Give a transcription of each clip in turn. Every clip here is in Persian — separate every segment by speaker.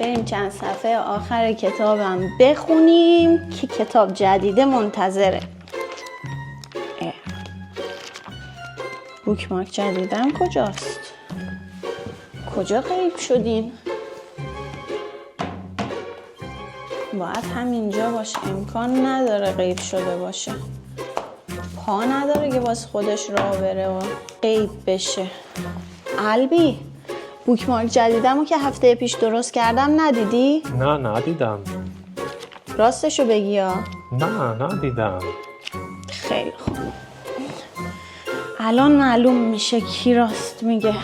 Speaker 1: بریم چند صفحه آخر کتابم بخونیم که کتاب جدید منتظره. بوکمارک جدیدم کجاست؟ کجا غیب شدین؟ باید همینجا باشه. امکان نداره غیب شده باشه. پا نداره که باز خودش راه بره و غیب بشه. البی بوکمارک جدیدمو که هفته پیش درست کردم ندیدی؟
Speaker 2: نه ندیدم.
Speaker 1: راستشو بگی ها؟
Speaker 2: نه ندیدم.
Speaker 1: خیلی خوب. الان معلوم میشه کی راست میگه.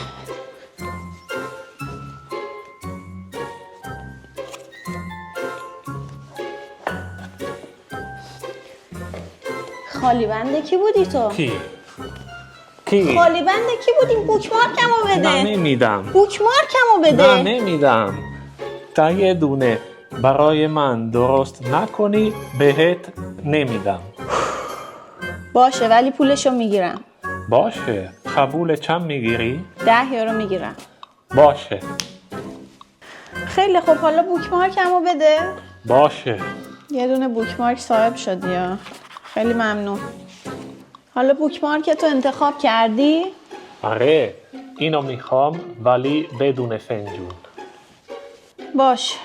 Speaker 1: خالی بنده کی بودی تو؟
Speaker 2: کی؟
Speaker 1: خالی بنده کی بودی؟ بوکمارکمو بده.
Speaker 2: نه نمیدم.
Speaker 1: بوکمارکمو بده.
Speaker 2: نه نمیدم. تا یه دونه برای من درست نکنی بهت نمیدم.
Speaker 1: باشه ولی پولشو میگیرم.
Speaker 2: باشه. قبول چند میگیری؟
Speaker 1: 10 یورو میگیرم.
Speaker 2: باشه.
Speaker 1: خیلی خب حالا بوکمارکمو بده.
Speaker 2: باشه.
Speaker 1: یه دونه بوکمارک صاحب شدی ها. خیلی ممنون. حالا بوکمارکتو انتخاب کردی؟
Speaker 2: آره اینو میخوام ولی بدون فنجون.
Speaker 1: باش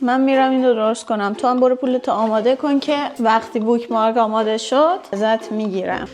Speaker 1: من میرم اینو درست کنم. تو هم برو پولتو آماده کن که وقتی بوکمارک آماده شد ازت میگیرم.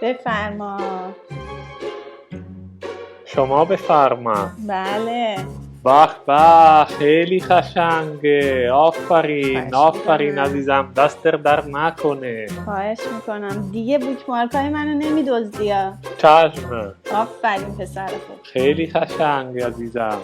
Speaker 1: بفرما.
Speaker 2: شما بفرما.
Speaker 1: بله.
Speaker 2: به خیلی قشنگه. آفرین
Speaker 1: خواهش
Speaker 2: آفرین
Speaker 1: می‌کنم.
Speaker 2: عزیزم، دست در نکنه.
Speaker 1: خواهش میکنم دیگه بوکمارکای منو نمیدزدی ها.
Speaker 2: چشم.
Speaker 1: آفرین پسر خوب.
Speaker 2: خیلی قشنگه عزیزم.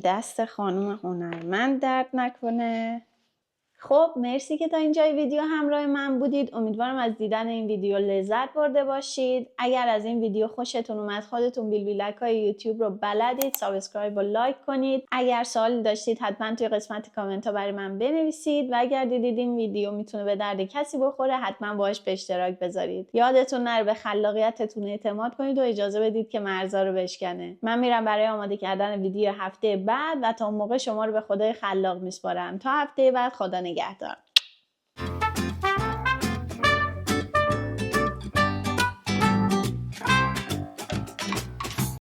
Speaker 1: دست خانم هنرمند درد نکنه. خب مرسی که تا اینجای ویدیو همراه من بودید. امیدوارم از دیدن این ویدیو لذت برده باشید. اگر از این ویدیو خوشتون اومد خودتون بیلبیلک‌های یوتیوب رو بلدید، سابسکرایب و لایک کنید. اگر سوالی داشتید حتما توی قسمت کامنت ها برای من بنویسید و اگر دیدید این ویدیو میتونه به درد کسی بخوره حتما باهاش به اشتراک بذارید. یادتون نره به خلاقیتتون اعتماد کنید و اجازه بدید که مرزا رو بشکنه. من میرم برای آماده کردن ویدیو هفته بعد و تا اون موقع شما رو به خدای خلاق میسپارم. تا هفته بعد، خدا نگهدار.